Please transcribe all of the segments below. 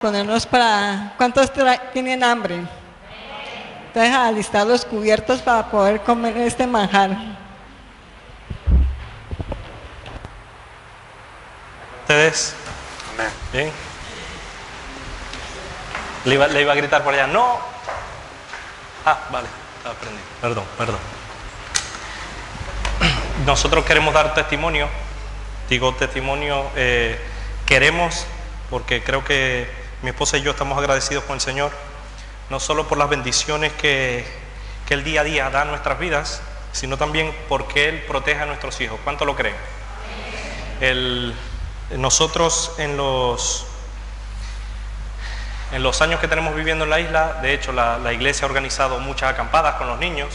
Ponernos para... ¿Cuántos tienen hambre? Entonces, a alistar los cubiertos para poder comer este manjar. ¿Ustedes? Amén. Bien. Le iba a gritar por allá, ¡no! Ah, vale, aprendí. Perdón. Nosotros queremos dar testimonio. Digo testimonio, queremos, porque creo que mi esposa y yo estamos agradecidos con el Señor, no solo por las bendiciones que Él día a día da a nuestras vidas, sino también porque Él protege a nuestros hijos. ¿Cuánto lo creen? Nosotros en los años que tenemos viviendo en la isla, de hecho la iglesia ha organizado muchas acampadas con los niños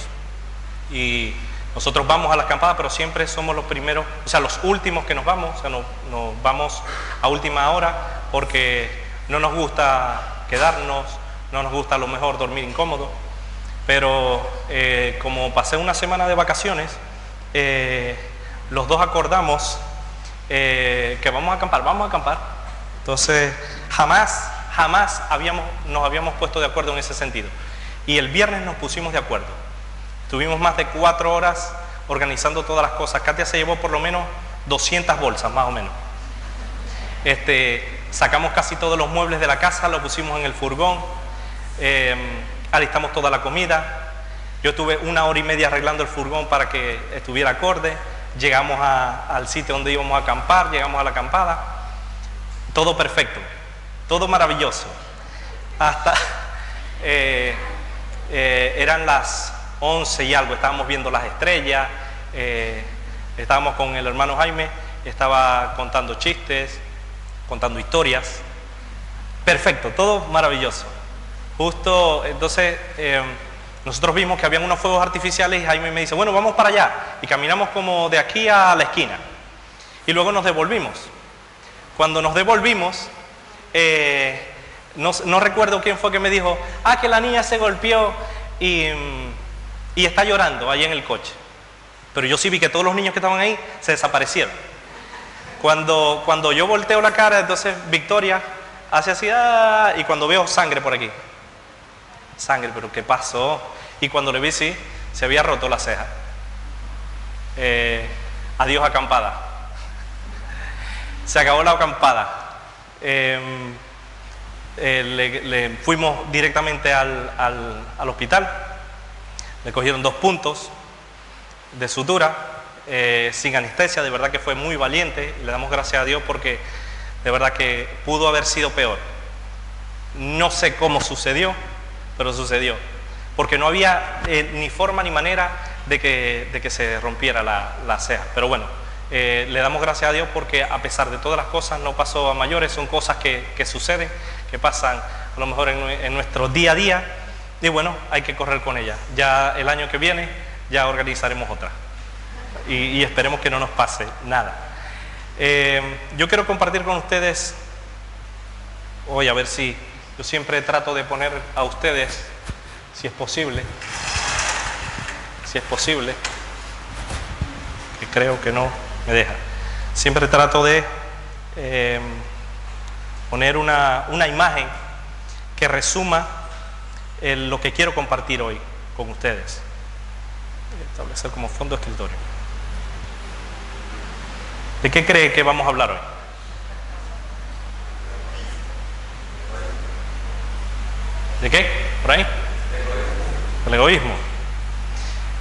y nosotros vamos a las acampadas, pero siempre somos los primeros, o sea, los últimos que nos vamos, o sea, nos vamos a última hora porque no nos gusta quedarnos, no nos gusta a lo mejor dormir incómodo, pero como pasé una semana de vacaciones, los dos acordamos que vamos a acampar. Entonces jamás nos habíamos puesto de acuerdo en ese sentido. Y el viernes nos pusimos de acuerdo. Tuvimos más de 4 horas organizando todas las cosas. Katia se llevó por lo menos 200 bolsas, más o menos. Sacamos casi todos los muebles de la casa, los pusimos en el furgón, alistamos toda la comida. Yo tuve 1 hora y media arreglando el furgón para que estuviera acorde. Llegamos al sitio donde íbamos a acampar, llegamos a la acampada. Todo perfecto, todo maravilloso. Hasta eran las 11 y algo, estábamos viendo las estrellas, estábamos con el hermano Jaime, estaba contando chistes, contando historias. Perfecto, todo maravilloso. Justo, entonces, nosotros vimos que habían unos fuegos artificiales y Jaime me dice, bueno, vamos para allá. Y caminamos como de aquí a la esquina. Y luego nos devolvimos. Cuando nos devolvimos, no recuerdo quién fue que me dijo, que la niña se golpeó y está llorando ahí en el coche. Pero yo sí vi que todos los niños que estaban ahí se desaparecieron. Cuando yo volteo la cara, entonces Victoria hace así, y cuando veo sangre por aquí. Sangre, pero ¿qué pasó? Y cuando le vi, sí, se había roto la ceja. Adiós acampada. Se acabó la acampada. Fuimos directamente al hospital. Le cogieron 2 puntos de sutura, sin anestesia. De verdad que fue muy valiente. Le damos gracias a Dios porque de verdad que pudo haber sido peor. No sé cómo sucedió, pero sucedió. Porque no había ni forma ni manera de que se rompiera la ceja. Pero bueno, le damos gracias a Dios porque a pesar de todas las cosas no pasó a mayores. Son cosas que suceden, que pasan a lo mejor en nuestro día a día. Y bueno, hay que correr con ella. Ya el año que viene ya organizaremos otra. Y esperemos que no nos pase nada. Yo quiero compartir con ustedes hoy, a ver si yo siempre trato de poner a ustedes, si es posible, que creo que no me deja. Siempre trato de poner una imagen que resuma lo que quiero compartir hoy con ustedes. Establecer como fondo escritorio. ¿De qué cree que vamos a hablar hoy? ¿De qué? ¿Por ahí? El egoísmo.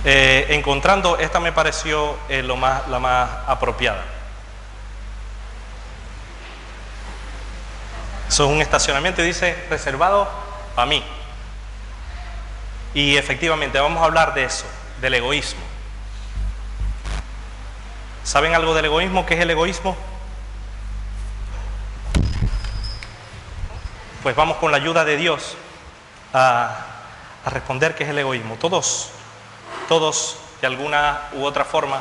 Encontrando, esta me pareció la más apropiada. Eso es un estacionamiento y dice reservado para mí. Y efectivamente vamos a hablar de eso, del egoísmo. ¿Saben algo del egoísmo? ¿Qué es el egoísmo? Pues vamos con la ayuda de Dios a responder qué es el egoísmo. Todos de alguna u otra forma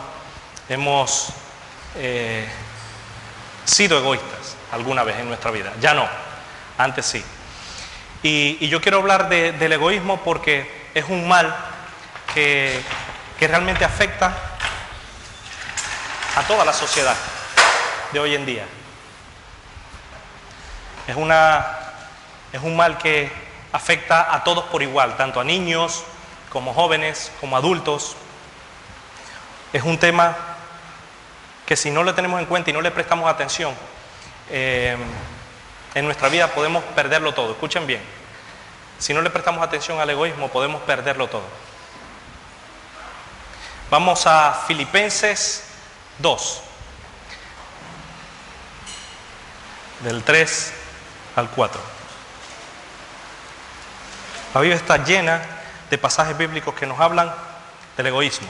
hemos sido egoístas alguna vez en nuestra vida. Ya no, antes sí. Y yo quiero hablar del egoísmo porque es un mal que realmente afecta a toda la sociedad de hoy en día. Es una Es un mal que afecta a todos por igual, tanto a niños como jóvenes, como adultos. Es un tema que si no lo tenemos en cuenta y no le prestamos atención, en nuestra vida podemos perderlo todo. Escuchen bien, si no le prestamos atención al egoísmo podemos perderlo todo. Vamos a Filipenses 2, del 3 al 4. La Biblia está llena de pasajes bíblicos que nos hablan del egoísmo.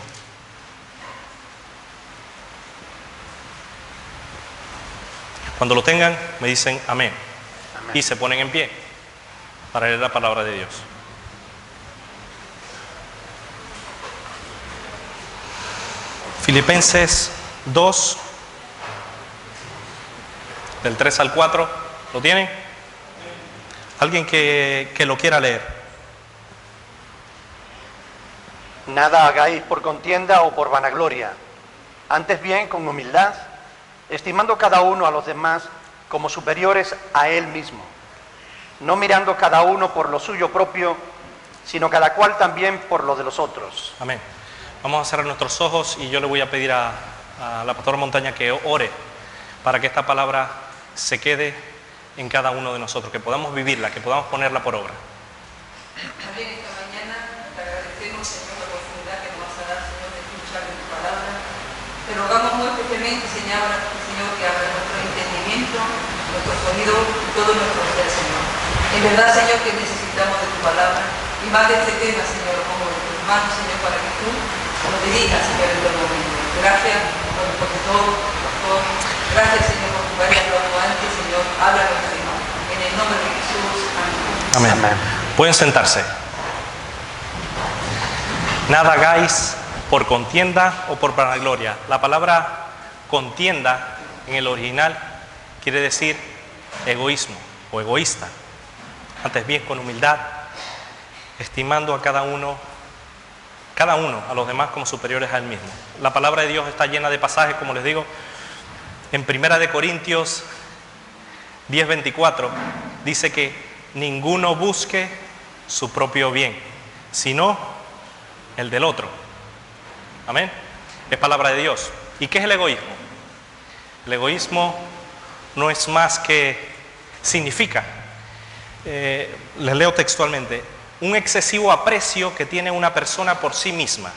Cuando lo tengan, me dicen amén. Amén. Y se ponen en pie para leer la palabra de Dios. Filipenses 2, del 3 al 4, ¿lo tienen? ¿Alguien que lo quiera leer? Nada hagáis por contienda o por vanagloria, antes bien con humildad, estimando cada uno a los demás como superiores a él mismo, no mirando cada uno por lo suyo propio, sino cada cual también por lo de los otros. Amén. Vamos a cerrar nuestros ojos y yo le voy a pedir a la pastora Montaña que ore para que esta palabra se quede en cada uno de nosotros, que podamos vivirla, que podamos ponerla por obra. También esta mañana te agradecemos, Señor, la oportunidad que nos vas a dar, Señor, de escuchar de tu palabra. Te rogamos muy especialmente, Señor, que abra nuestro entendimiento, nuestro sonido y todo nuestro ser, Señor. En verdad, Señor, que necesitamos de tu palabra y más de este tema, Señor, lo pongo en tus manos, Señor, para que tú nos dirijas, Señor, en todo momento. Gracias por el pastor, pastor. Gracias, Señor, por tu haber hablado antes, Señor. Háblanos, Señor. En el nombre de Jesús. Amén. Amén. Amén. Pueden sentarse. Nada hagáis por contienda o por vanagloria. La palabra contienda en el original quiere decir egoísmo o egoísta. Antes bien con humildad, estimando a cada uno a los demás como superiores a él mismo. La palabra de Dios está llena de pasajes, como les digo. En 1 Corintios 10:24 dice que ninguno busque su propio bien, sino el del otro. Amén. Es palabra de Dios. ¿Y qué es el egoísmo? El egoísmo no es más que significa, les leo textualmente, un excesivo aprecio que tiene una persona por sí misma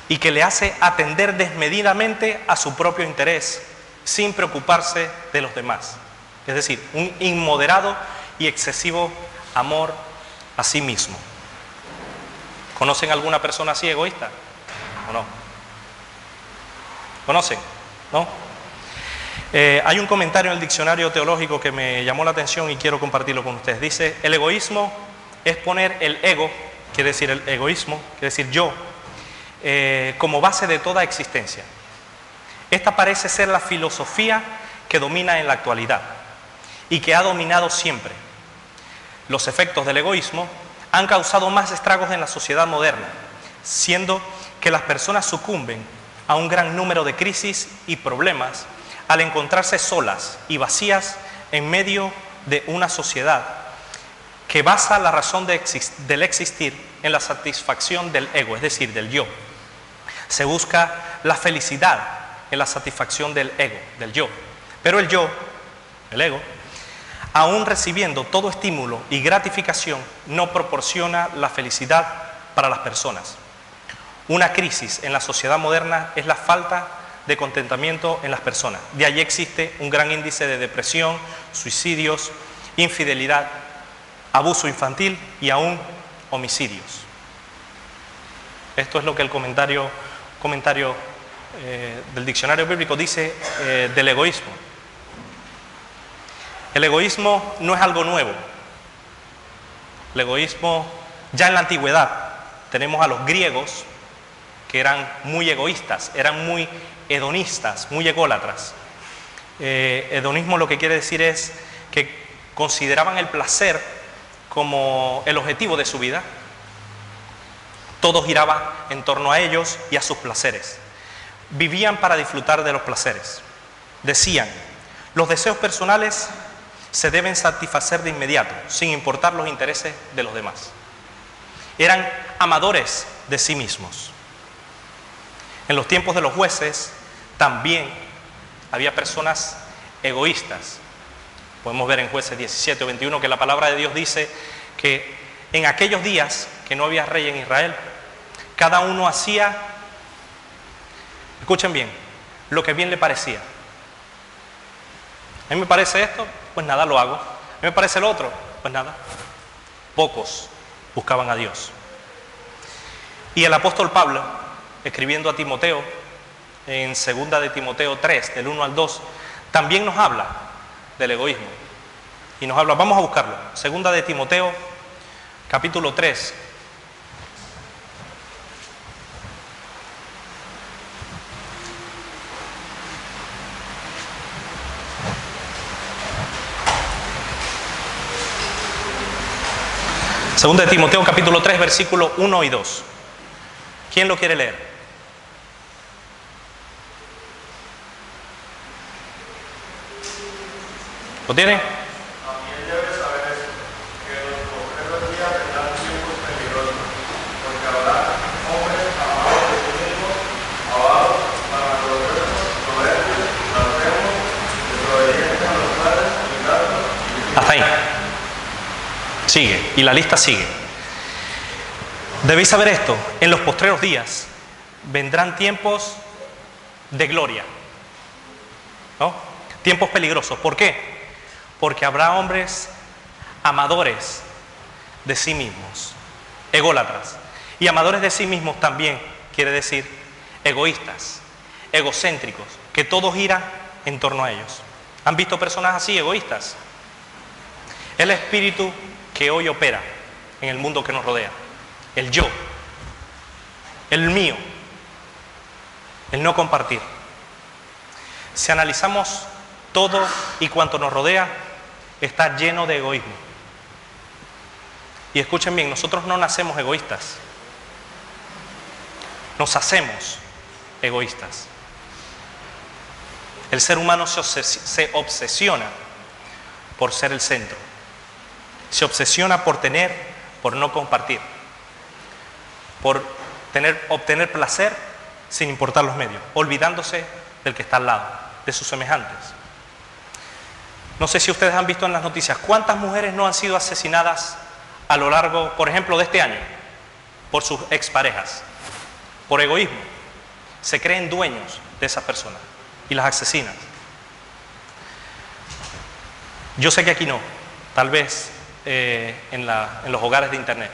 y que le hace atender desmedidamente a su propio interés sin preocuparse de los demás. Es decir, un inmoderado y excesivo amor a sí mismo. ¿Conocen alguna persona así egoísta o no? ¿Conocen? ¿No? Hay un comentario en el diccionario teológico que me llamó la atención y quiero compartirlo con ustedes. Dice, el egoísmo es poner el ego, quiere decir el egoísmo, quiere decir yo, como base de toda existencia. Esta parece ser la filosofía que domina en la actualidad y que ha dominado siempre. Los efectos del egoísmo han causado más estragos en la sociedad moderna, siendo que las personas sucumben a un gran número de crisis y problemas al encontrarse solas y vacías en medio de una sociedad que basa la razón del existir en la satisfacción del ego, es decir, del yo. Se busca la felicidad en la satisfacción del ego, del yo. Pero el yo, el ego, aún recibiendo todo estímulo y gratificación, no proporciona la felicidad para las personas. Una crisis en la sociedad moderna es la falta de contentamiento en las personas. De allí existe un gran índice de depresión, suicidios, infidelidad, abuso infantil y aún homicidios. Esto es lo que el comentario del diccionario bíblico dice del egoísmo. El egoísmo no es algo nuevo. El egoísmo, ya en la antigüedad, tenemos a los griegos que eran muy egoístas, eran muy hedonistas, muy ególatras. Hedonismo lo que quiere decir es que consideraban el placer como el objetivo de su vida. Todo giraba en torno a ellos y a sus placeres. Vivían para disfrutar de los placeres. Decían, los deseos personales se deben satisfacer de inmediato, sin importar los intereses de los demás. Eran amadores de sí mismos. En los tiempos de los jueces también había personas egoístas. Podemos ver en Jueces 17 o 21 que la palabra de Dios dice que en aquellos días que no había rey en Israel, cada uno hacía, escuchen bien, lo que bien le parecía. A mí me parece esto, pues nada, lo hago. A mí me parece lo otro, pues nada. Pocos buscaban a Dios. Y el apóstol Pablo, escribiendo a Timoteo, en 2 de Timoteo 3, del 1 al 2, también nos habla del egoísmo. Y nos habla, vamos a buscarlo, 2 de Timoteo, capítulo 3. Segunda de Timoteo, capítulo 3, versículo 1 y 2. ¿Quién lo quiere leer? ¿Lo tiene? También debes saber esto, que en los postreros días vendrán tiempos peligrosos, porque habrá hombres amados de sí mismos, avaros, vanagloriosos, soberbios, blasfemos, desobedientes a los padres, ingratos. Hasta ahí. Sigue, y la lista sigue. Debéis saber esto, en los postreros días vendrán tiempos de gloria, ¿no? Tiempos peligrosos. ¿Por qué? Porque habrá hombres amadores de sí mismos, ególatras. Y amadores de sí mismos también quiere decir egoístas, egocéntricos, que todo gira en torno a ellos. ¿Han visto personas así, egoístas? El espíritu que hoy opera en el mundo que nos rodea. El yo, el mío, el no compartir. Si analizamos todo y cuanto nos rodea, está lleno de egoísmo. Y escuchen bien, nosotros no nacemos egoístas. Nos hacemos egoístas. El ser humano se obsesiona por ser el centro. Se obsesiona por tener, por no compartir. Por obtener placer sin importar los medios, olvidándose del que está al lado, de sus semejantes. No sé si ustedes han visto en las noticias cuántas mujeres no han sido asesinadas a lo largo, por ejemplo, de este año, por sus exparejas, por egoísmo. Se creen dueños de esas personas y las asesinan. Yo sé que aquí no, tal vez en los hogares de internet.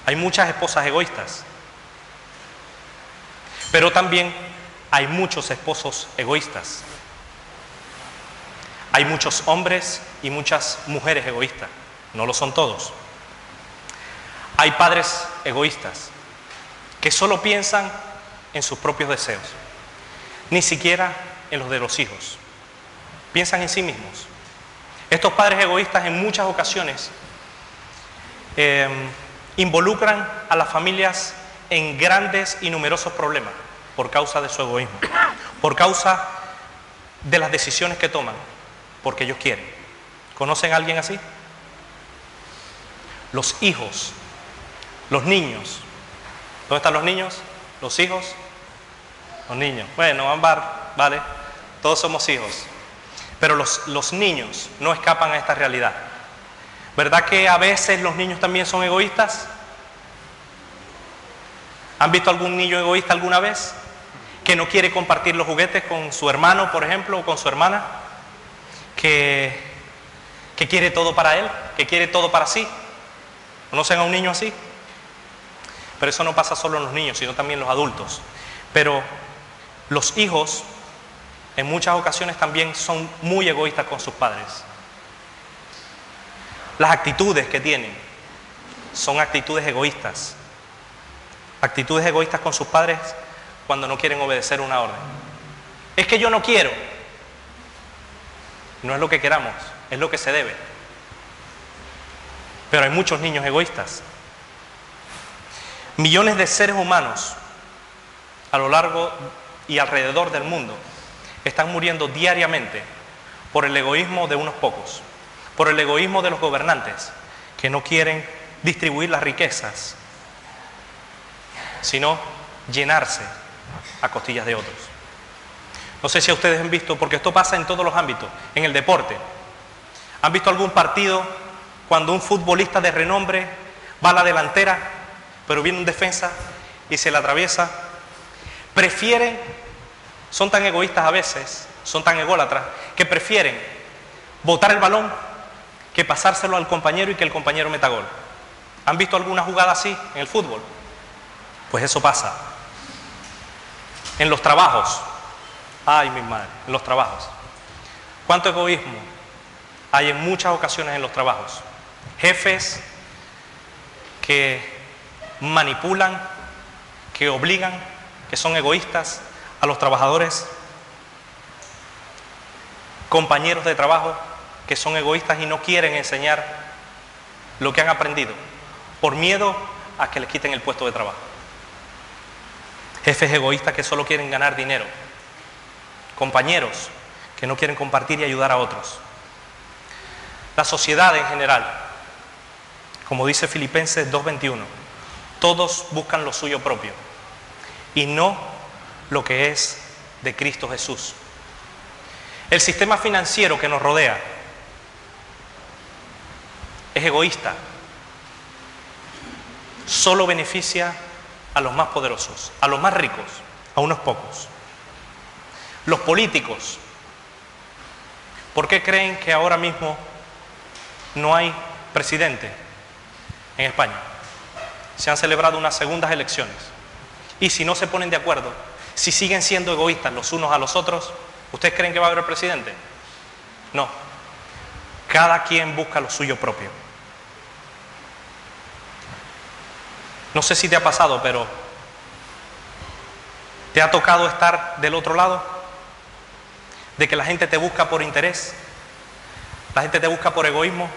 Hay muchas esposas egoístas, pero también hay muchos esposos egoístas. Hay muchos hombres y muchas mujeres egoístas, no lo son todos. Hay padres egoístas que solo piensan en sus propios deseos, ni siquiera en los de los hijos. Piensan en sí mismos. Estos padres egoístas en muchas ocasiones involucran a las familias en grandes y numerosos problemas por causa de su egoísmo, por causa de las decisiones que toman, porque ellos quieren. ¿Conocen a alguien así? Los hijos, los niños. ¿Dónde están los niños? ¿Los hijos? Los niños. Bueno, Ámbar, vale, todos somos hijos. Pero los niños no escapan a esta realidad. ¿Verdad que a veces los niños también son egoístas? ¿Han visto algún niño egoísta alguna vez? Que no quiere compartir los juguetes con su hermano, por ejemplo, o con su hermana. Que quiere todo para él, que quiere todo para sí. ¿Conocen a un niño así? Pero eso no pasa solo en los niños, sino también en los adultos. Pero los hijos, en muchas ocasiones también son muy egoístas con sus padres. Las actitudes que tienen son actitudes egoístas. Actitudes egoístas con sus padres cuando no quieren obedecer una orden. Es que yo no quiero. No es lo que queramos, es lo que se debe. Pero hay muchos niños egoístas. Millones de seres humanos a lo largo y alrededor del mundo están muriendo diariamente por el egoísmo de unos pocos, por el egoísmo de los gobernantes, que no quieren distribuir las riquezas, sino llenarse a costillas de otros. No sé si ustedes han visto, porque esto pasa en todos los ámbitos, en el deporte. ¿Han visto algún partido cuando un futbolista de renombre va a la delantera, pero viene un defensa y se la atraviesa? Prefieren, son tan egoístas a veces, son tan ególatras, que prefieren botar el balón que pasárselo al compañero y que el compañero meta gol. ¿Han visto alguna jugada así en el fútbol? Pues eso pasa. En los trabajos. Ay, mi madre, en los trabajos. ¿Cuánto egoísmo hay en muchas ocasiones en los trabajos? Jefes que manipulan, que obligan, que son egoístas a los trabajadores. Compañeros de trabajo que son egoístas y no quieren enseñar lo que han aprendido por miedo a que les quiten el puesto de trabajo. Jefes egoístas que solo quieren ganar dinero. Compañeros que no quieren compartir y ayudar a otros. La sociedad en general, como dice Filipenses 2:21, todos buscan lo suyo propio y no lo que es de Cristo Jesús. El sistema financiero que nos rodea es egoísta. Solo beneficia a los más poderosos, a los más ricos, a unos pocos. Los políticos, ¿por qué creen que ahora mismo no hay presidente en España? Se han celebrado unas segundas elecciones. Y si no se ponen de acuerdo, si siguen siendo egoístas los unos a los otros, ¿ustedes creen que va a haber presidente? No. Cada quien busca lo suyo propio. No sé si te ha pasado, pero ¿te ha tocado estar del otro lado? De que la gente te busca por interés, la gente te busca por egoísmo.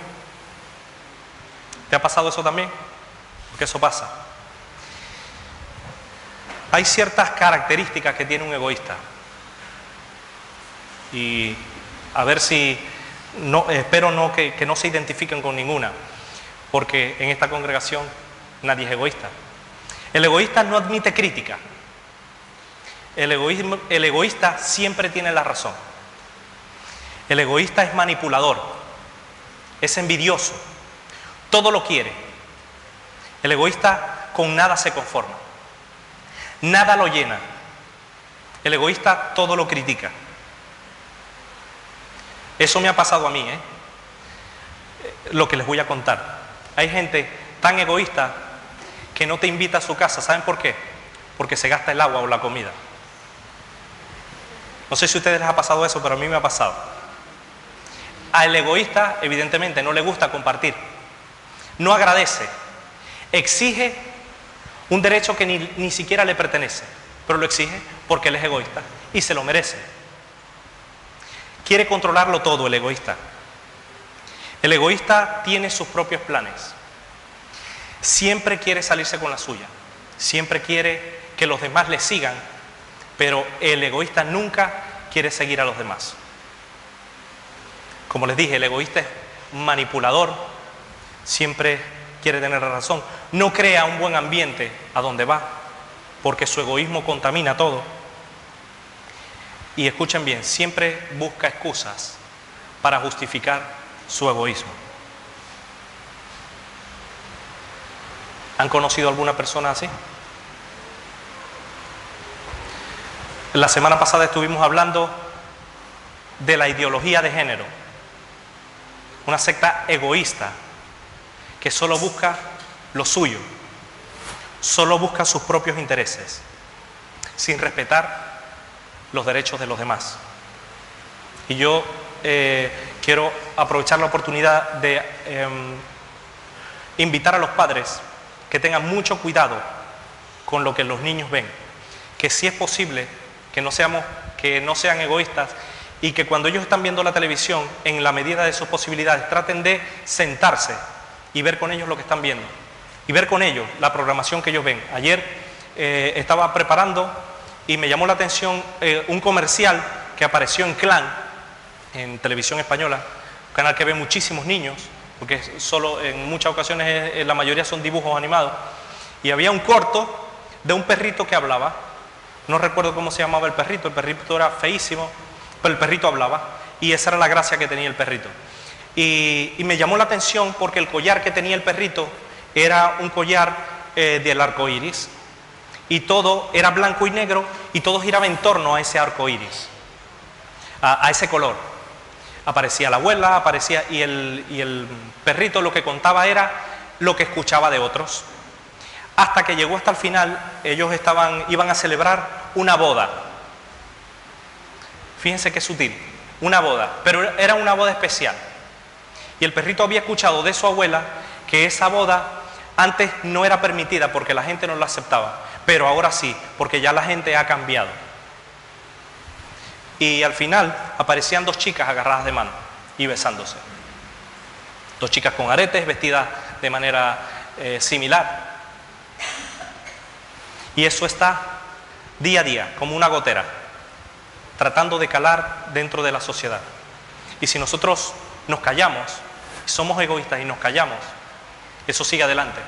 ¿Te ha pasado eso también? Porque eso pasa. Hay ciertas características que tiene un egoísta. Y a ver si, espero que no se identifiquen con ninguna, porque en esta congregación nadie es egoísta. El egoísta no admite crítica. El egoísta siempre tiene la razón. El egoísta es manipulador, es envidioso, todo lo quiere. El egoísta con nada se conforma, nada lo llena. El egoísta todo lo critica. Eso me ha pasado a mí, lo que les voy a contar. Hay gente tan egoísta que no te invita a su casa. ¿Saben por qué? Porque se gasta el agua o la comida. No sé si a ustedes les ha pasado eso, pero a mí me ha pasado. Al egoísta, evidentemente, no le gusta compartir. No agradece. Exige un derecho que ni siquiera le pertenece, pero lo exige porque él es egoísta y se lo merece. Quiere controlarlo todo el egoísta. El egoísta tiene sus propios planes. Siempre quiere salirse con la suya. Siempre quiere que los demás le sigan, pero el egoísta nunca quiere seguir a los demás. Como les dije, el egoísta es manipulador, siempre quiere tener la razón. No crea un buen ambiente a donde va, porque su egoísmo contamina todo. Y escuchen bien, siempre busca excusas para justificar su egoísmo. ¿Han conocido alguna persona así? La semana pasada estuvimos hablando de la ideología de género. Una secta egoísta que solo busca lo suyo, solo busca sus propios intereses, sin respetar los derechos de los demás. Y yo quiero aprovechar la oportunidad de invitar a los padres que tengan mucho cuidado con lo que los niños ven, que si es posible que no sean egoístas, y que cuando ellos están viendo la televisión, en la medida de sus posibilidades, traten de sentarse y ver con ellos lo que están viendo, y ver con ellos la programación que ellos ven. Ayer estaba preparando y me llamó la atención un comercial que apareció en Clan, en televisión española, canal que ve muchísimos niños, porque solo en muchas ocasiones la mayoría son dibujos animados, y había un corto de un perrito que hablaba. No recuerdo cómo se llamaba el perrito era feísimo, pero el perrito hablaba, y esa era la gracia que tenía el perrito. Y me llamó la atención porque el collar que tenía el perrito era un collar del arco iris, y todo era blanco y negro, y todo giraba en torno a ese arco iris, a ese color. Aparecía la abuela, aparecía, y el perrito lo que contaba era lo que escuchaba de otros. Hasta que llegó hasta el final, ellos iban a celebrar una boda. Fíjense qué sutil, una boda, pero era una boda especial. Y el perrito había escuchado de su abuela que esa boda antes no era permitida porque la gente no la aceptaba, pero ahora sí, porque ya la gente ha cambiado. Y al final aparecían dos chicas agarradas de mano y besándose. Dos chicas con aretes, vestidas de manera similar. Y eso está día a día, como una gotera, tratando de calar dentro de la sociedad. Y si nosotros nos callamos, somos egoístas y nos callamos, eso sigue adelante.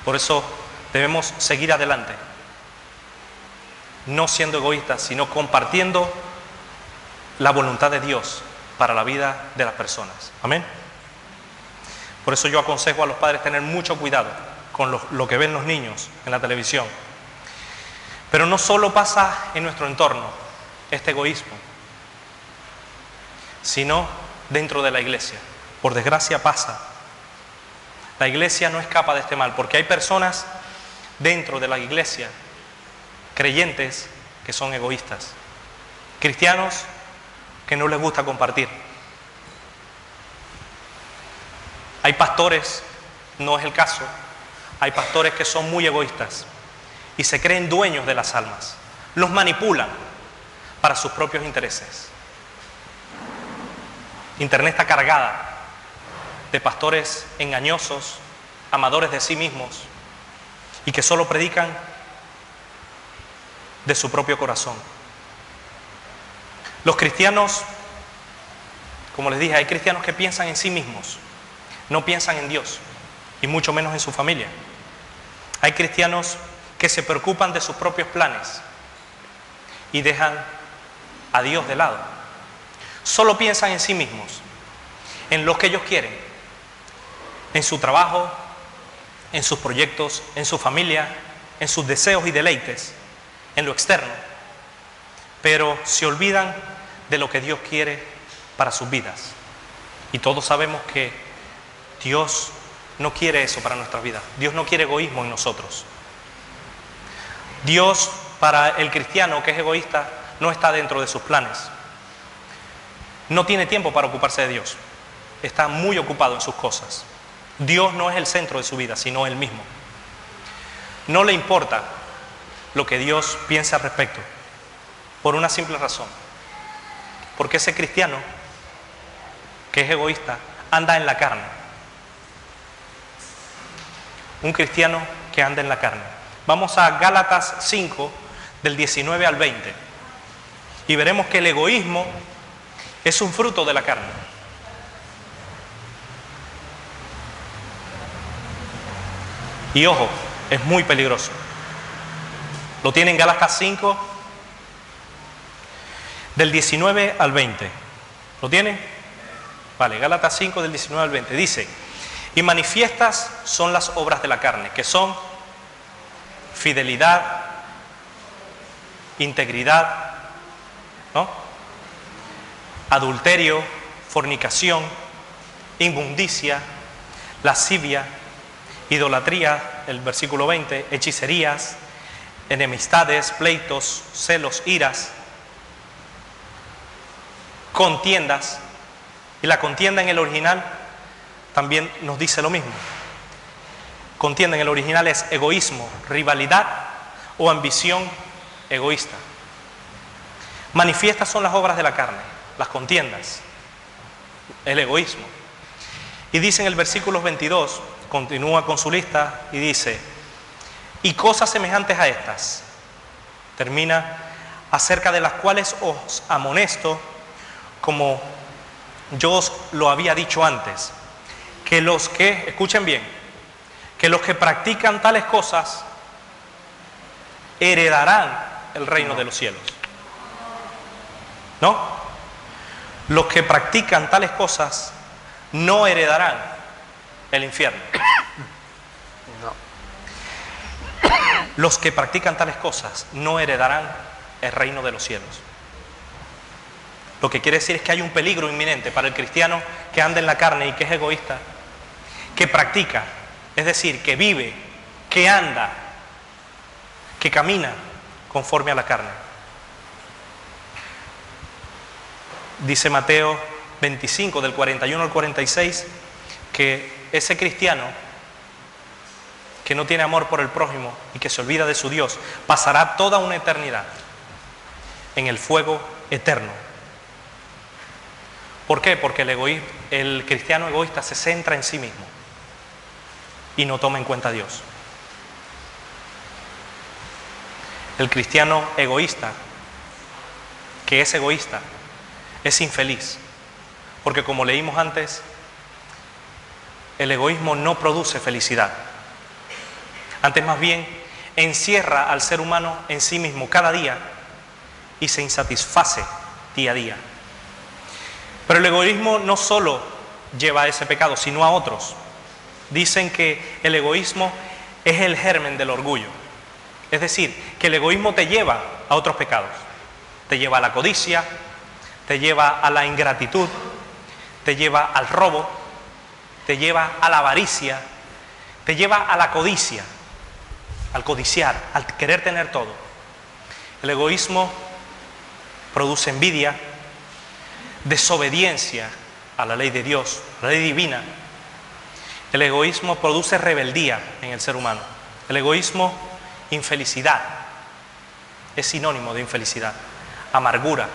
Por eso debemos seguir adelante, no siendo egoístas, sino compartiendo la voluntad de Dios para la vida de las personas. Amén. Por eso yo aconsejo a los padres tener mucho cuidado con lo que ven los niños en la televisión. Pero no solo pasa en nuestro entorno este egoísmo, sino dentro de la iglesia. Por desgracia pasa. La iglesia no escapa de este mal, porque hay personas dentro de la iglesia, creyentes, que son egoístas, cristianos que no les gusta compartir. Hay pastores, no es el caso, hay pastores que son muy egoístas y se creen dueños de las almas, los manipulan para sus propios intereses. Internet está cargada de pastores engañosos, amadores de sí mismos y que solo predican de su propio corazón. Los cristianos, como les dije, hay cristianos que piensan en sí mismos, no piensan en Dios y mucho menos en su familia. Hay cristianos que se preocupan de sus propios planes y dejan a Dios de lado. Solo piensan en sí mismos, en lo que ellos quieren, en su trabajo, en sus proyectos, en su familia, en sus deseos y deleites, en lo externo, pero se olvidan de lo que Dios quiere para sus vidas. Y todos sabemos que Dios no quiere eso para nuestras vidas. Dios no quiere egoísmo en nosotros. Dios, para el cristiano que es egoísta, no está dentro de sus planes. No tiene tiempo para ocuparse de Dios. Está muy ocupado en sus cosas. Dios no es el centro de su vida, sino Él mismo. No le importa lo que Dios piensa al respecto, por una simple razón. Porque ese cristiano que es egoísta anda en la carne. Un cristiano que anda en la carne. Vamos a Gálatas 5, del 19 al 20, y veremos que el egoísmo es un fruto de la carne. Y ojo, es muy peligroso. Lo tienen Gálatas 5, del 19 al 20. ¿Lo tienen? Vale, Gálatas 5, del 19 al 20. Dice: y manifiestas son las obras de la carne, que son fidelidad, integridad, ¿no?, adulterio, fornicación, inmundicia, lascivia, idolatría, el versículo 20, hechicerías, enemistades, pleitos, celos, iras, contiendas. Y la contienda en el original también nos dice lo mismo. Contienda en el original es egoísmo, rivalidad o ambición egoísta. Manifiestas son las obras de la carne, las contiendas, el egoísmo. Y dice en el versículo 22, continúa con su lista y dice: y cosas semejantes a estas, termina, acerca de las cuales os amonesto, como yo os lo había dicho antes, que los que, escuchen bien, que los que practican tales cosas heredarán el reino de los cielos. ¿No? Los que practican tales cosas no heredarán el infierno. No. Los que practican tales cosas no heredarán el reino de los cielos. Lo que quiere decir es que hay un peligro inminente para el cristiano que anda en la carne y que es egoísta, que practica, es decir, que vive, que anda, que camina conforme a la carne. Dice Mateo 25, del 41 al 46, que ese cristiano que no tiene amor por el prójimo y que se olvida de su Dios, pasará toda una eternidad en el fuego eterno. ¿Por qué? Porque el cristiano egoísta se centra en sí mismo y no toma en cuenta a Dios. El cristiano egoísta, que es egoísta, es infeliz, porque como leímos antes, el egoísmo no produce felicidad. Antes más bien encierra al ser humano en sí mismo cada día y se insatisface día a día. Pero el egoísmo no solo lleva a ese pecado, sino a otros. Dicen que el egoísmo es el germen del orgullo. Es decir, que el egoísmo te lleva a otros pecados. Te lleva a la codicia, te lleva a la ingratitud, te lleva al robo, te lleva a la avaricia, te lleva a la codicia, al codiciar, al querer tener todo. El egoísmo produce envidia, desobediencia a la ley de Dios, la ley divina. El egoísmo produce rebeldía en el ser humano. El egoísmo, infelicidad, es sinónimo de infelicidad. Amargura,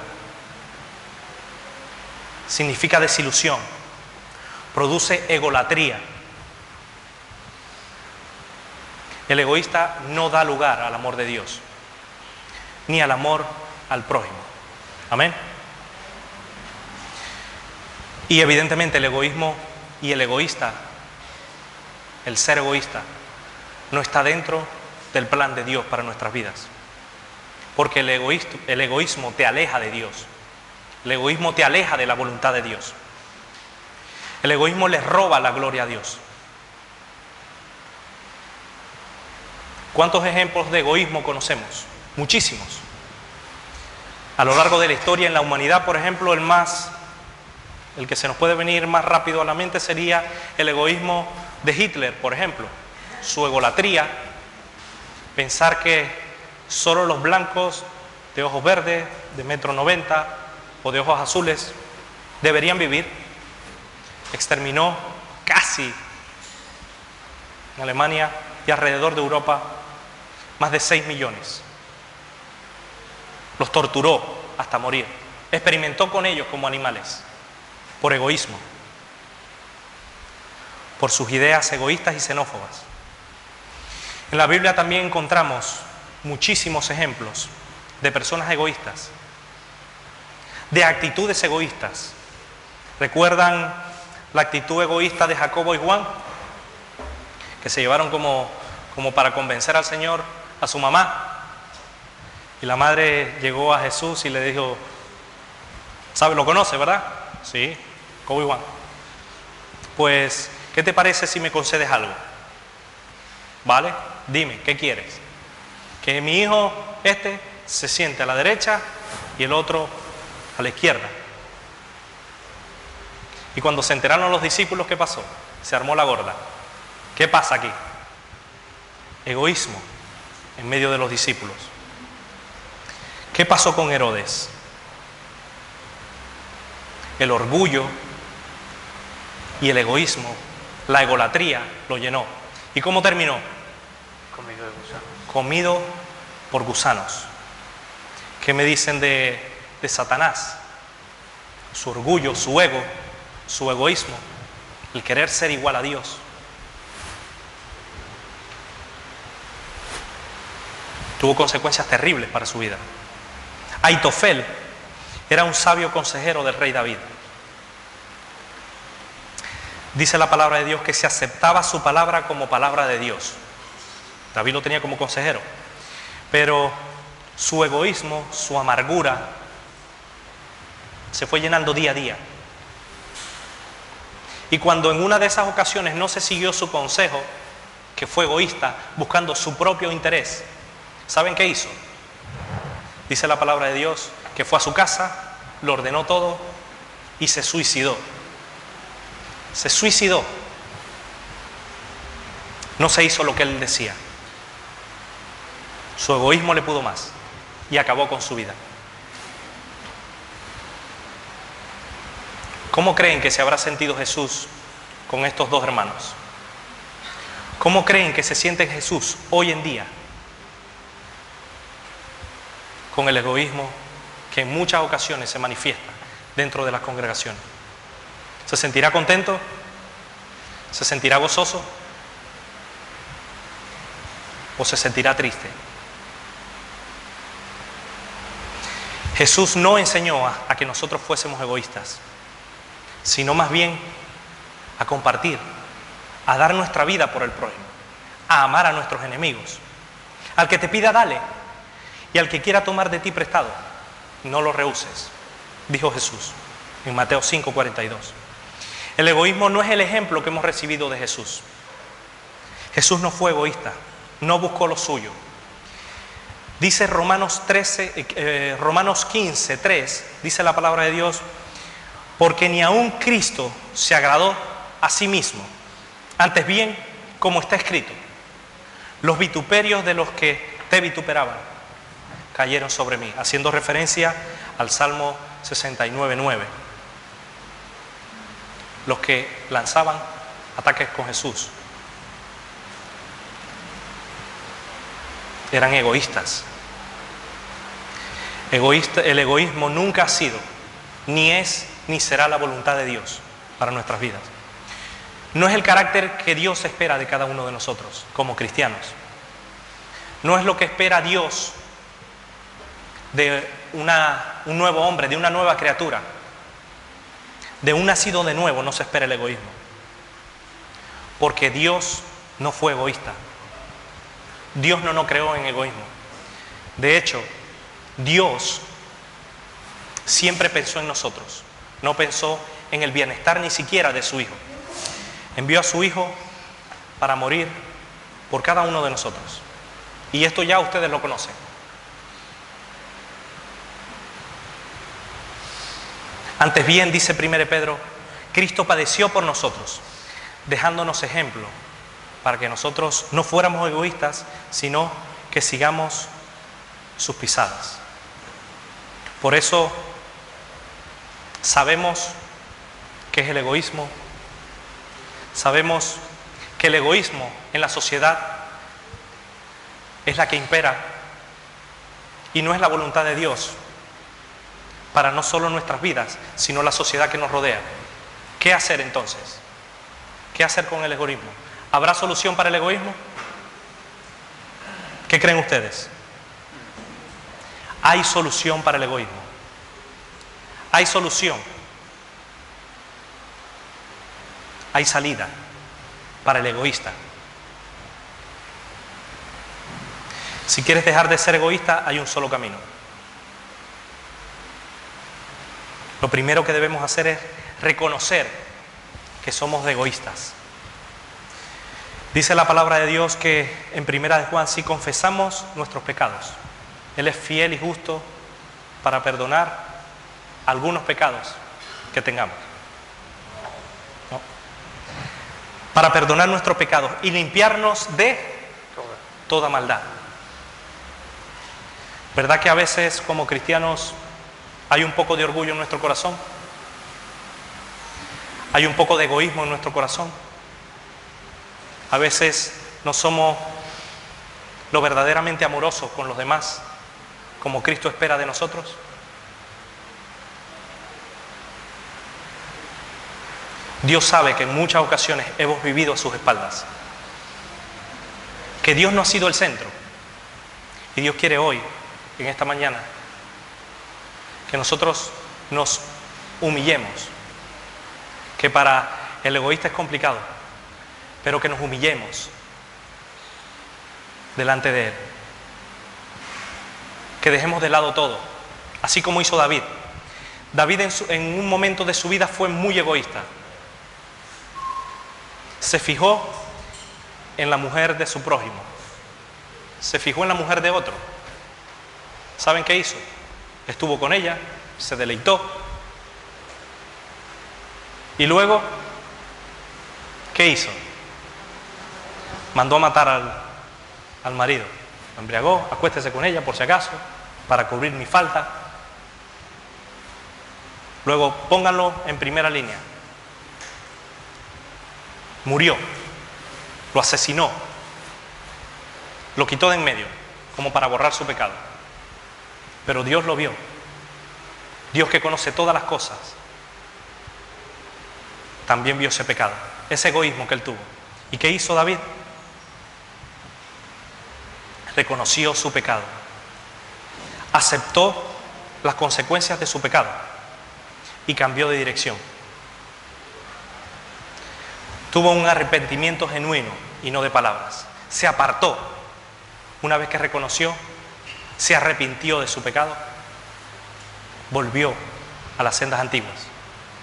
significa desilusión, produce egolatría. El egoísta no da lugar al amor de Dios, ni al amor al prójimo. Amén. Y evidentemente el egoísmo y el egoísta, el ser egoísta, no está dentro del plan de Dios para nuestras vidas. Porque el egoísmo te aleja de Dios. El egoísmo te aleja de la voluntad de Dios. El egoísmo le roba la gloria a Dios. ¿Cuántos ejemplos de egoísmo conocemos? Muchísimos. A lo largo de la historia en la humanidad, por ejemplo, el que se nos puede venir más rápido a la mente sería el egoísmo de Hitler, por ejemplo. Su egolatría, pensar que solo los blancos de ojos verdes, de 1,90 m o de ojos azules deberían vivir. Exterminó casi en Alemania y alrededor de Europa más de 6 millones. Los torturó hasta morir. Experimentó con ellos como animales, por egoísmo, por sus ideas egoístas y xenófobas. En la Biblia también encontramos muchísimos ejemplos de personas egoístas, de actitudes egoístas. ¿Recuerdan la actitud egoísta de Jacobo y Juan? Que se llevaron como para convencer al Señor a su mamá. Y la madre llegó a Jesús y le dijo, ¿sabe? Lo conoce, ¿verdad? Sí, Jacobo y Juan. Pues, ¿qué te parece si me concedes algo? ¿Vale? Dime, ¿qué quieres? Que mi hijo se siente a la derecha y el otro a la izquierda. Y cuando se enteraron los discípulos, ¿qué pasó? Se armó la gorda. ¿Qué pasa aquí? Egoísmo en medio de los discípulos. ¿Qué pasó con Herodes? El orgullo y el egoísmo, la egolatría lo llenó. ¿Y cómo terminó? Comido de gusanos. Comido por gusanos. ¿Qué me dicen de Satanás? Su orgullo, su ego, su egoísmo, el querer ser igual a Dios. Tuvo consecuencias terribles para su vida. Aitofel era un sabio consejero del rey David. Dice la palabra de Dios que se aceptaba su palabra como palabra de Dios. David lo tenía como consejero. Pero su egoísmo, su amargura, se fue llenando día a día. Y cuando en una de esas ocasiones no se siguió su consejo, que fue egoísta, buscando su propio interés, ¿saben qué hizo? Dice la palabra de Dios que fue a su casa, lo ordenó todo y se suicidó. Se suicidó. No se hizo lo que él decía. Su egoísmo le pudo más y acabó con su vida. ¿Cómo creen que se habrá sentido Jesús con estos dos hermanos? ¿Cómo creen que se siente Jesús hoy en día con el egoísmo que en muchas ocasiones se manifiesta dentro de las congregaciones? ¿Se sentirá contento? ¿Se sentirá gozoso? ¿O se sentirá triste? Jesús no enseñó a que nosotros fuésemos egoístas, sino más bien a compartir, a dar nuestra vida por el prójimo, a amar a nuestros enemigos. Al que te pida, dale, y al que quiera tomar de ti prestado, no lo rehuses, dijo Jesús en Mateo 5:42. El egoísmo no es el ejemplo que hemos recibido de Jesús. Jesús no fue egoísta, no buscó lo suyo. Dice Romanos 15:3, dice la palabra de Dios, porque ni aun Cristo se agradó a sí mismo. Antes bien, como está escrito, los vituperios de los que te vituperaban cayeron sobre mí, haciendo referencia al Salmo 69:9. Los que lanzaban ataques con Jesús eran egoístas. El egoísmo nunca ha sido, ni es, ni será la voluntad de Dios para nuestras vidas. No es el carácter que Dios espera de cada uno de nosotros como cristianos. No es lo que espera Dios de un nuevo hombre, de una nueva criatura. De un nacido de nuevo no se espera el egoísmo. Porque Dios no fue egoísta. Dios no nos creó en egoísmo. De hecho, Dios siempre pensó en nosotros. No pensó en el bienestar ni siquiera de su Hijo. Envió a su Hijo para morir por cada uno de nosotros. Y esto ya ustedes lo conocen. Antes bien, dice 1 Pedro, Cristo padeció por nosotros, dejándonos ejemplo para que nosotros no fuéramos egoístas, sino que sigamos sus pisadas. Por eso sabemos qué es el egoísmo. Sabemos que el egoísmo en la sociedad es la que impera y no es la voluntad de Dios para no solo nuestras vidas, sino la sociedad que nos rodea. ¿Qué hacer entonces? ¿Qué hacer con el egoísmo? ¿Habrá solución para el egoísmo? ¿Qué creen ustedes? Hay solución para el egoísmo. Hay solución. Hay salida para el egoísta. Si quieres dejar de ser egoísta, hay un solo camino. Lo primero que debemos hacer es reconocer que somos egoístas. Dice la palabra de Dios que en 1 Juan, si confesamos nuestros pecados, Él es fiel y justo para perdonar algunos pecados que tengamos. ¿No? Para perdonar nuestros pecados y limpiarnos de toda maldad. ¿Verdad que a veces como cristianos hay un poco de orgullo en nuestro corazón? Hay un poco de egoísmo en nuestro corazón. A veces no somos lo verdaderamente amorosos con los demás, como Cristo espera de nosotros. Dios sabe que en muchas ocasiones hemos vivido a sus espaldas. Que Dios no ha sido el centro. Y Dios quiere hoy, en esta mañana, que nosotros nos humillemos. Que para el egoísta es complicado, pero que nos humillemos delante de Él. Que dejemos de lado todo, así como hizo David. David en un momento de su vida fue muy egoísta. Se fijó en la mujer de su prójimo. Se fijó en la mujer de otro. ¿Saben qué hizo? Estuvo con ella, se deleitó. Y luego, ¿qué hizo? Mandó a matar al marido. Lo embriagó, acuéstese con ella por si acaso, para cubrir mi falta. Luego, pónganlo en primera línea. Murió, lo asesinó, lo quitó de en medio, como para borrar su pecado. Pero Dios lo vio. Dios, que conoce todas las cosas, también vio ese pecado, ese egoísmo que él tuvo. ¿Y qué hizo David? Reconoció su pecado, aceptó las consecuencias de su pecado y cambió de dirección. Tuvo un arrepentimiento genuino y no de palabras. Se apartó. Una vez que reconoció, se arrepintió de su pecado, volvió a las sendas antiguas,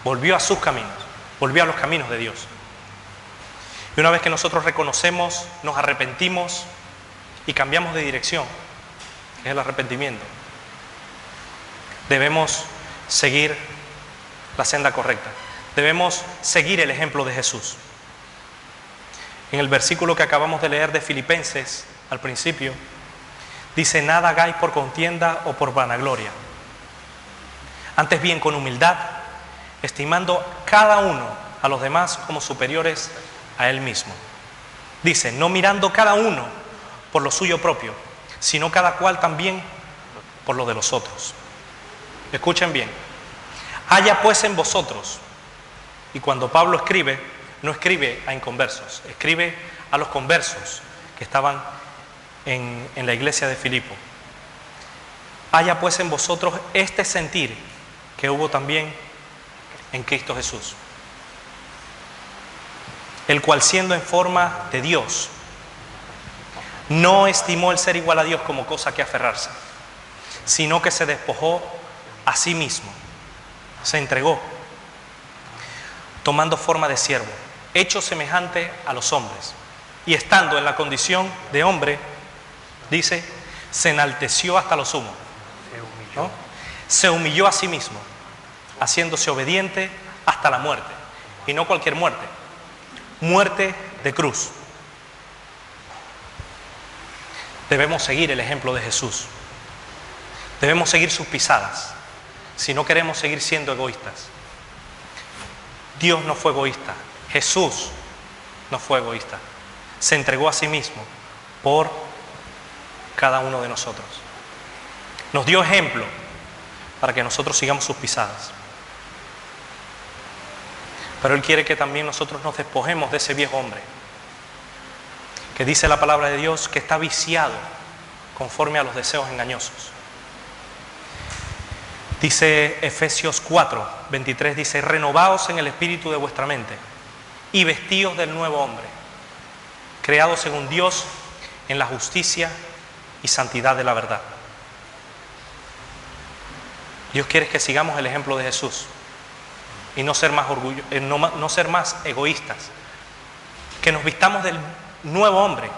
volvió a sus caminos, volvió a los caminos de Dios. Y una vez que nosotros reconocemos, nos arrepentimos y cambiamos de dirección, que es el arrepentimiento, debemos seguir la senda correcta. Debemos seguir el ejemplo de Jesús. En el versículo que acabamos de leer de Filipenses, al principio, dice: nada hagáis por contienda o por vanagloria. Antes bien, con humildad, estimando cada uno a los demás como superiores a él mismo. Dice: no mirando cada uno por lo suyo propio, sino cada cual también por lo de los otros. Escuchen bien. Haya pues en vosotros. Y cuando Pablo escribe, no escribe a inconversos, escribe a los conversos que estaban en la iglesia de Filipo. Haya pues en vosotros este sentir que hubo también en Cristo Jesús, el cual, siendo en forma de Dios, no estimó el ser igual a Dios como cosa que aferrarse, sino que se despojó a sí mismo, se entregó, tomando forma de siervo, hecho semejante a los hombres, y estando en la condición de hombre, dice, se enalteció hasta lo sumo, ¿no? Se humilló a sí mismo, haciéndose obediente hasta la muerte, y no cualquier muerte, muerte de cruz. Debemos seguir el ejemplo de Jesús, debemos seguir sus pisadas, si no queremos seguir siendo egoístas. Dios no fue egoísta, Jesús no fue egoísta, se entregó a sí mismo por cada uno de nosotros. Nos dio ejemplo para que nosotros sigamos sus pisadas. Pero Él quiere que también nosotros nos despojemos de ese viejo hombre, que dice la palabra de Dios que está viciado conforme a los deseos engañosos. Dice Efesios 4, 23, dice: renovaos en el espíritu de vuestra mente y vestíos del nuevo hombre, creado según Dios en la justicia y santidad de la verdad. Dios quiere que sigamos el ejemplo de Jesús y no ser más egoístas, que nos vistamos del nuevo hombre,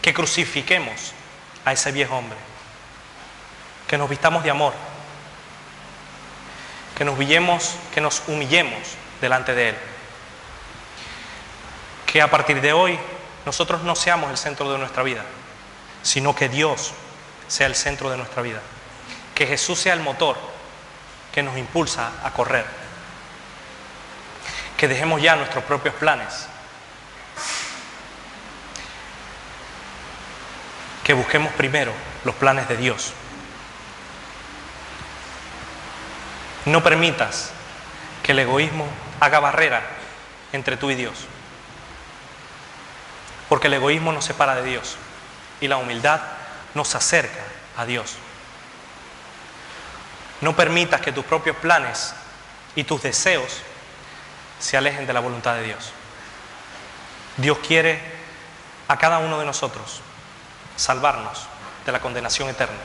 que crucifiquemos a ese viejo hombre, que nos vistamos de amor, que nos humillemos delante de Él, que a partir de hoy nosotros no seamos el centro de nuestra vida, sino que Dios sea el centro de nuestra vida, que Jesús sea el motor que nos impulsa a correr, que dejemos ya nuestros propios planes, que busquemos primero los planes de Dios. No permitas que el egoísmo haga barrera entre tú y Dios, porque el egoísmo nos separa de Dios y la humildad nos acerca a Dios. No permitas que tus propios planes y tus deseos se alejen de la voluntad de Dios. Dios quiere a cada uno de nosotros salvarnos de la condenación eterna.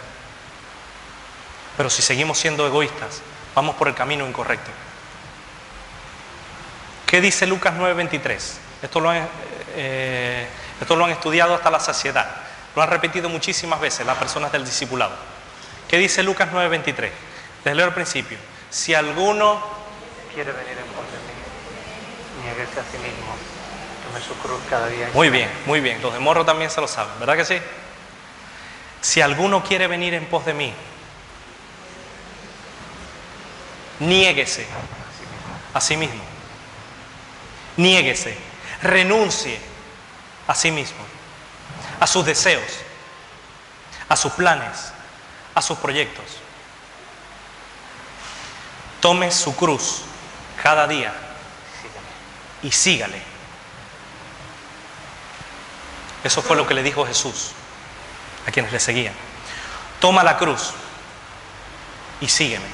Pero si seguimos siendo egoístas, vamos por el camino incorrecto. ¿Qué dice Lucas 9:23? Esto lo han estudiado hasta la saciedad. Lo han repetido muchísimas veces las personas del discipulado. ¿Qué dice Lucas 9:23? Les leo al principio. Si alguno Quiere venir en pos de mí, niéguese a sí mismo, tome su cruz cada día. Muy bien, muy bien. Los de Morro también se lo saben, ¿verdad que sí? Si alguno quiere venir en pos de mí, niéguese a sí mismo. Niéguese, renuncie a sí mismo, a sus deseos, a sus planes, a sus proyectos. Tome su cruz cada día y sígale. Eso fue lo que le dijo Jesús a quienes le seguían. Toma la cruz y sígueme.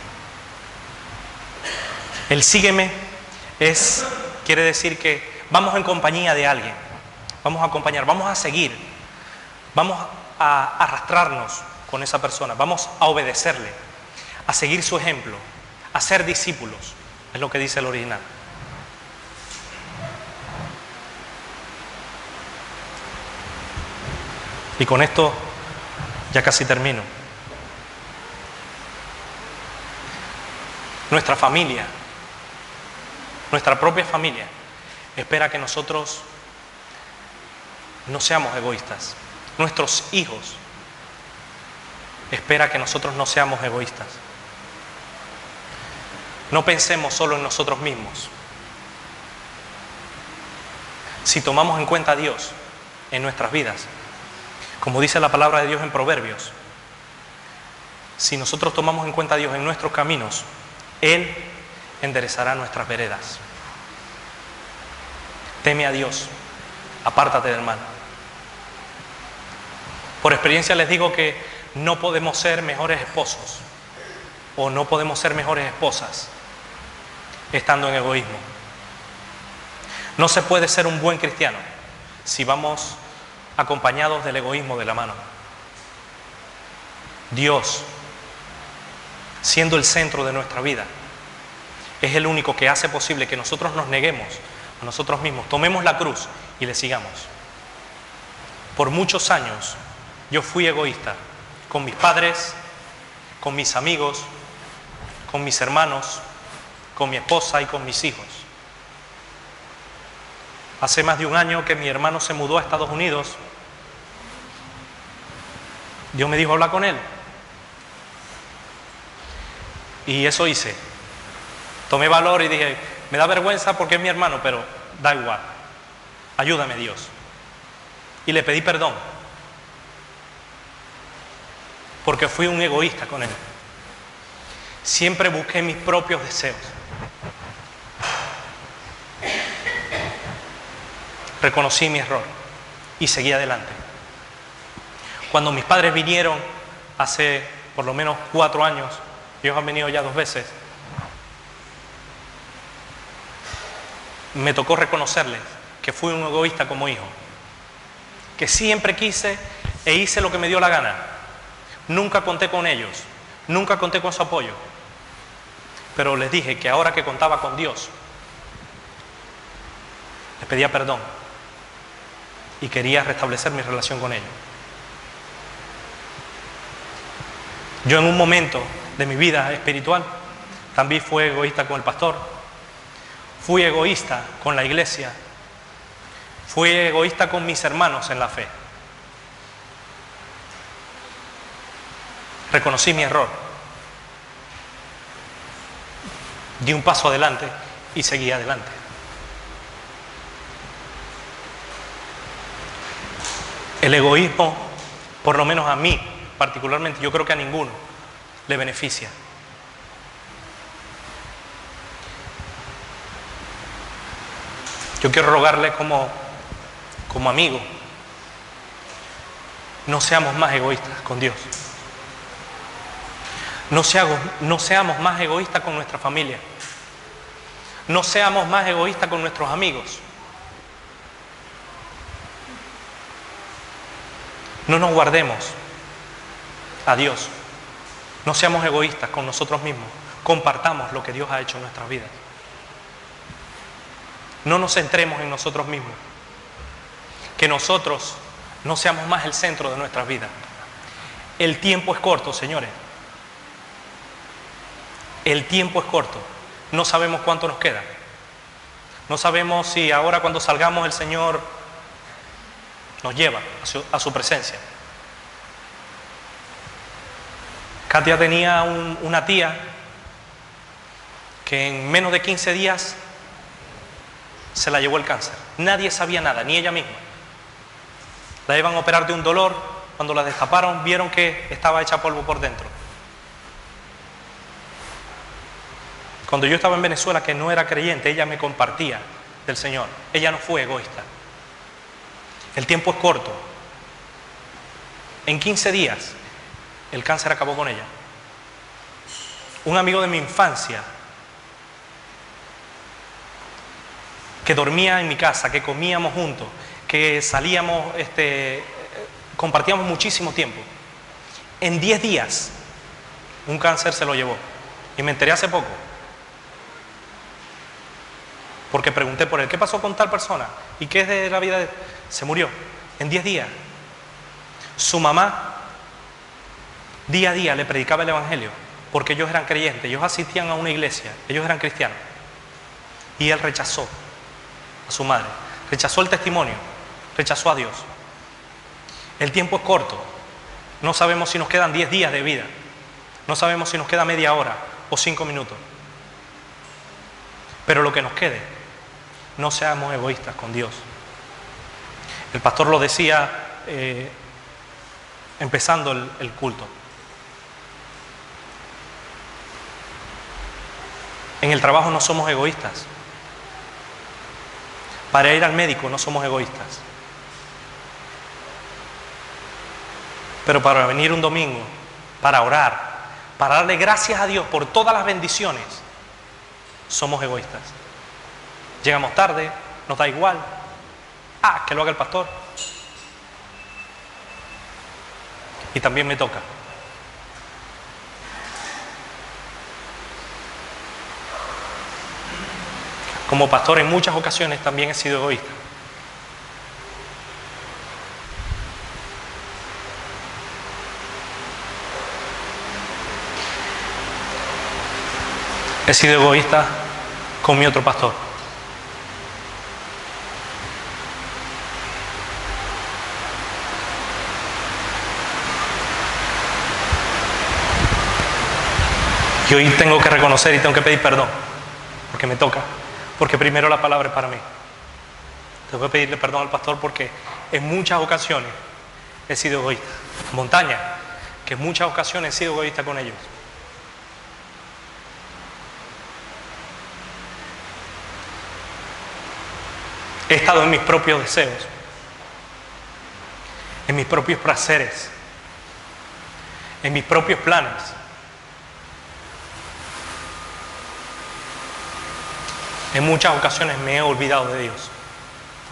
El sígueme quiere decir que vamos en compañía de alguien, vamos a acompañar, vamos a seguir, vamos a arrastrarnos con esa persona, vamos a obedecerle, a seguir su ejemplo, a ser discípulos, es lo que dice el original. Y con esto ya casi termino. Nuestra familia, nuestra propia familia, espera que nosotros no seamos egoístas. Nuestros hijos esperan que nosotros no seamos egoístas. No pensemos solo en nosotros mismos. Si tomamos en cuenta a Dios en nuestras vidas, como dice la palabra de Dios en Proverbios, si nosotros tomamos en cuenta a Dios en nuestros caminos, Él enderezará nuestras veredas. Teme a Dios, apártate del mal. Por experiencia les digo que no podemos ser mejores esposos o no podemos ser mejores esposas estando en egoísmo. No se puede ser un buen cristiano si vamos acompañados del egoísmo de la mano. Dios, siendo el centro de nuestra vida, es el único que hace posible que nosotros nos neguemos a nosotros mismos, tomemos la cruz y le sigamos. Por muchos años yo fui egoísta con mis padres, con mis amigos, con mis hermanos, con mi esposa y con mis hijos. Hace más de un año que mi hermano se mudó a Estados Unidos. Dios me dijo hablar con él. Y eso hice. Tomé valor y dije, me da vergüenza porque es mi hermano, pero da igual. Ayúdame, Dios. Y le pedí perdón. Porque fui un egoísta con él. Siempre busqué mis propios deseos. Reconocí mi error y seguí adelante. Cuando mis padres vinieron hace por lo menos 4 años, ellos han venido ya 2 veces, me tocó reconocerles que fui un egoísta como hijo, que siempre quise e hice lo que me dio la gana. Nunca conté con ellos, nunca conté con su apoyo, pero les dije que ahora que contaba con Dios, les pedía perdón y quería restablecer mi relación con ellos. Yo en un momento de mi vida espiritual también fui egoísta con el pastor, fui egoísta con la iglesia, fui egoísta con mis hermanos en la fe. Reconocí mi error, di un paso adelante y seguí adelante. El egoísmo, por lo menos a mí particularmente, yo creo que a ninguno le beneficia. Yo quiero rogarle como amigo, no seamos más egoístas con Dios. No seamos más egoístas con nuestra familia. No seamos más egoístas con nuestros amigos. No nos guardemos a Dios. No seamos egoístas con nosotros mismos. Compartamos lo que Dios ha hecho en nuestras vidas. No nos centremos en nosotros mismos. Que nosotros no seamos más el centro de nuestras vidas. El tiempo es corto, señores. El tiempo es corto. No sabemos cuánto nos queda. No sabemos si ahora cuando salgamos el Señor nos lleva a su presencia. Katia tenía una tía que en menos de 15 días se la llevó el cáncer. Nadie sabía nada, ni ella misma. La iban a operar de un dolor. Cuando la destaparon, vieron que estaba hecha polvo por dentro. Cuando yo estaba en Venezuela, que no era creyente, ella me compartía del Señor. Ella no fue egoísta. El tiempo es corto. En 15 días, el cáncer acabó con ella. Un amigo de mi infancia, que dormía en mi casa, que comíamos juntos, que salíamos, compartíamos muchísimo tiempo. En 10 días, un cáncer se lo llevó. Y me enteré hace poco. Porque pregunté por él, ¿qué pasó con tal persona? ¿Y qué es de la vida de él? Se murió en 10 días. Su mamá día a día le predicaba el evangelio, porque ellos eran creyentes, ellos asistían a una iglesia, ellos eran cristianos. Y él rechazó a su madre, rechazó el testimonio, rechazó a Dios. El tiempo es corto. No sabemos si nos quedan 10 días de vida. No sabemos si nos queda media hora o 5 minutos. Pero lo que nos quede, no seamos egoístas con Dios. El pastor lo decía empezando el culto. En el trabajo no somos egoístas. Para ir al médico no somos egoístas. Pero para venir un domingo, para orar, para darle gracias a Dios por todas las bendiciones, somos egoístas. Llegamos tarde, nos da igual. Que lo haga el pastor. Y también me toca. Como pastor en muchas ocasiones también he sido egoísta. He sido egoísta con mi otro pastor. Y hoy tengo que reconocer y tengo que pedir perdón, porque me toca, porque primero la palabra es para mí. Tengo que pedirle perdón al pastor porque en muchas ocasiones he sido egoísta. Montaña, que en muchas ocasiones he sido egoísta con ellos. He estado en mis propios deseos, en mis propios placeres, en mis propios planes. En muchas ocasiones me he olvidado de Dios,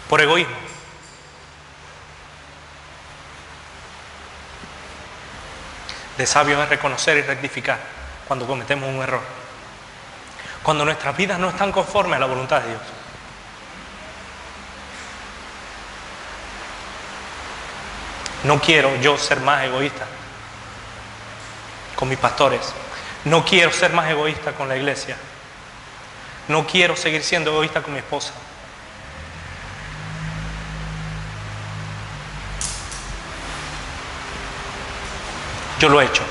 por egoísmo. De sabio es reconocer y rectificar cuando cometemos un error. Cuando nuestras vidas no están conformes a la voluntad de Dios. No quiero yo ser más egoísta con mis pastores. No quiero ser más egoísta con la iglesia. No quiero seguir siendo egoísta con mi esposa. Yo lo he hecho.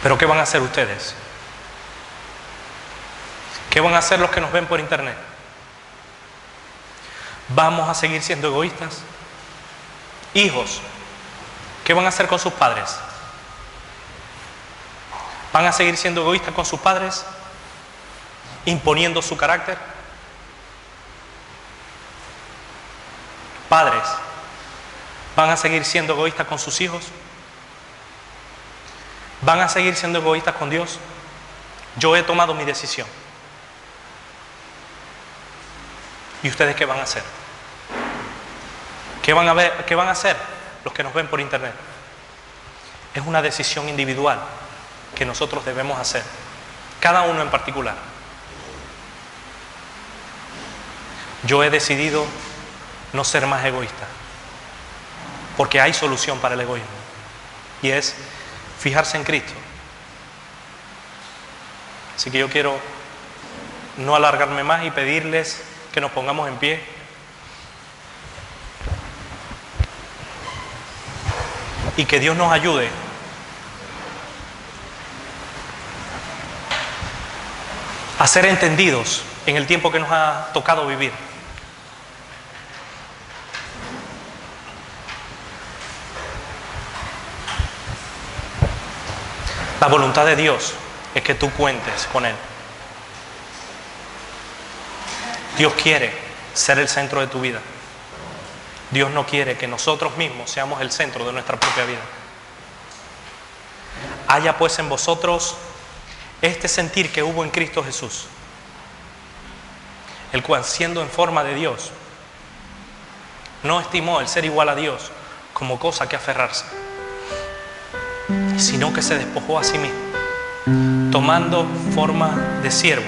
Pero ¿qué van a hacer ustedes? ¿Qué van a hacer los que nos ven por internet? ¿Vamos a seguir siendo egoístas? Hijos, ¿qué van a hacer con sus padres? ¿Van a seguir siendo egoístas con sus padres? ¿Imponiendo su carácter? Padres, ¿van a seguir siendo egoístas con sus hijos? ¿Van a seguir siendo egoístas con Dios? Yo he tomado mi decisión. ¿Y ustedes qué van a hacer? ¿Qué van a ver? ¿Qué van a hacer los que nos ven por internet? Es una decisión individual que nosotros debemos hacer, cada uno en particular. Yo he decidido no ser más egoísta, porque hay solución para el egoísmo, y es fijarse en Cristo. Así que yo quiero no alargarme más y pedirles que nos pongamos en pie. Y que Dios nos ayude a ser entendidos en el tiempo que nos ha tocado vivir. La voluntad de Dios es que tú cuentes con Él. Dios quiere ser el centro de tu vida. Dios no quiere que nosotros mismos seamos el centro de nuestra propia vida. Haya pues en vosotros este sentir que hubo en Cristo Jesús, el cual, siendo en forma de Dios, no estimó el ser igual a Dios como cosa que aferrarse, sino que se despojó a sí mismo, tomando forma de siervo,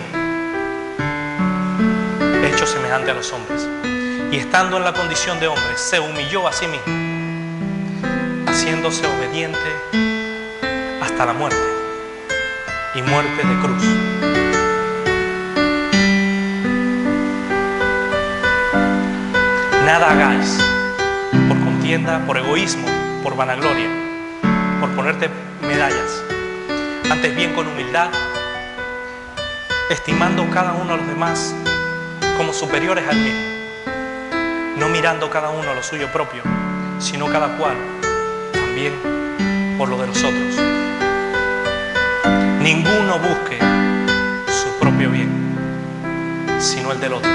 hecho semejante a los hombres. Y estando en la condición de hombre, se humilló a sí mismo, haciéndose obediente hasta la muerte, y muerte de cruz. Nada hagáis por contienda, por egoísmo, por vanagloria, por ponerte medallas. Antes bien con humildad, estimando cada uno a los demás como superiores al mismo, no mirando cada uno a lo suyo propio, sino cada cual también por lo de los otros. Ninguno busque su propio bien, sino el del otro.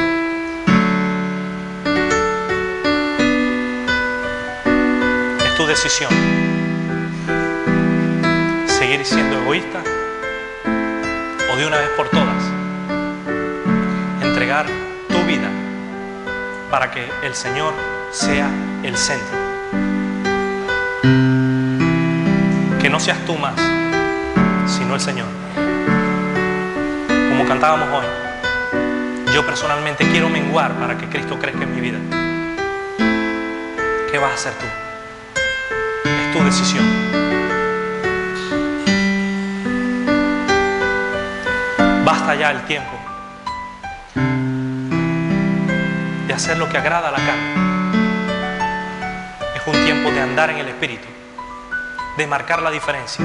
Es tu decisión seguir siendo egoísta o de una vez por todas entregar tu vida para que el Señor sea el centro. Que no seas tú más, sino el Señor. Como cantábamos hoy, yo personalmente quiero menguar para que Cristo crezca en mi vida. ¿Qué vas a hacer tú? Es tu decisión. Basta ya el tiempo de hacer lo que agrada a la carne. Es un tiempo de andar en el Espíritu, de marcar la diferencia.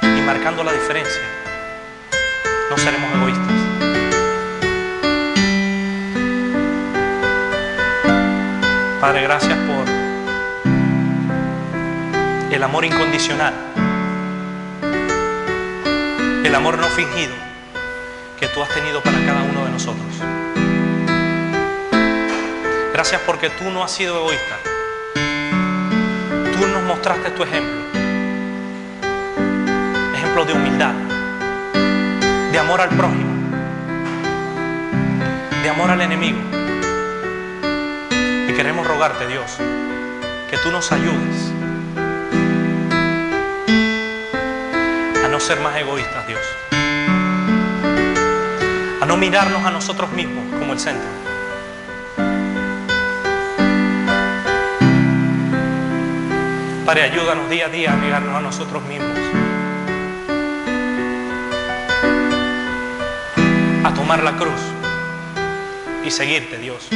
Y marcando la diferencia, no seremos egoístas. Padre, gracias por el amor incondicional, el amor no fingido que tú has tenido para cada uno de nosotros. Gracias porque tú no has sido egoísta. Tú nos mostraste tu ejemplo. Ejemplo de humildad, de amor al prójimo, de amor al enemigo. Y queremos rogarte, Dios, que tú nos ayudes a no ser más egoístas, Dios. A no mirarnos a nosotros mismos como el centro. Padre, ayúdanos día a día a negarnos a nosotros mismos, a tomar la cruz y seguirte, Dios.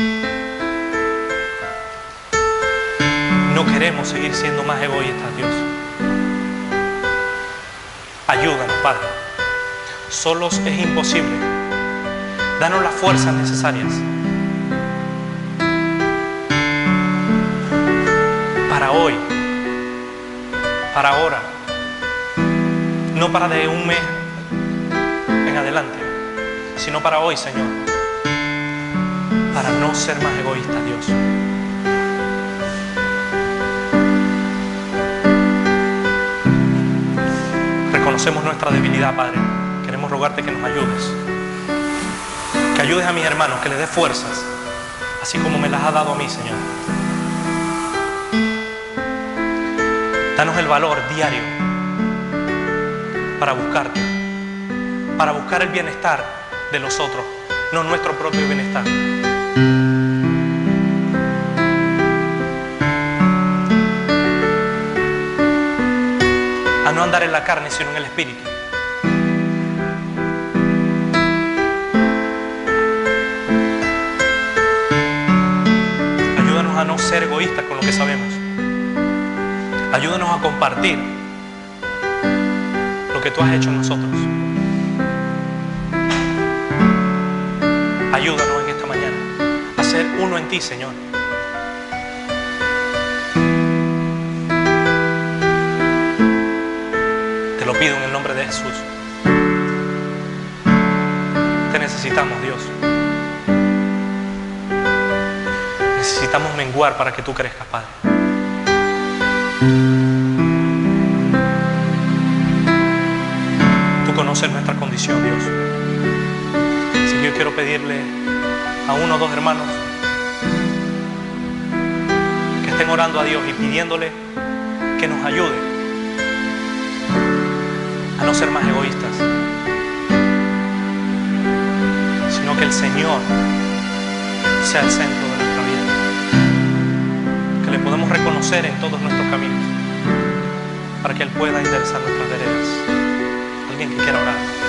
No queremos seguir siendo más egoístas, Dios. Ayúdanos, Padre. Solos es imposible. Danos las fuerzas necesarias para hoy, para ahora, no para de un mes en adelante, sino para hoy, Señor, para no ser más egoístas, Dios. Reconocemos nuestra debilidad, Padre. Queremos rogarte que nos ayudes, que ayudes a mis hermanos, que les des fuerzas, así como me las has dado a mí, Señor. Danos el valor diario para buscarte, para buscar el bienestar de los otros, no nuestro propio bienestar. A no andar en la carne, sino en el espíritu. Ayúdanos a no ser egoístas con lo que sabemos. Ayúdanos a compartir lo que tú has hecho en nosotros. Ayúdanos en esta mañana a ser uno en ti, Señor. Te lo pido en el nombre de Jesús. Te necesitamos, Dios. Necesitamos menguar para que tú crezcas, Padre. Tú conoces nuestra condición, Dios. Así que yo quiero pedirle a uno o dos hermanos que estén orando a Dios y pidiéndole que nos ayude a no ser más egoístas, sino que el Señor sea el centro de nuestra vida, que le podamos reconocer en todos nuestros caminos para que Él pueda enderezar nuestras veredas. Alguien que quiera orar.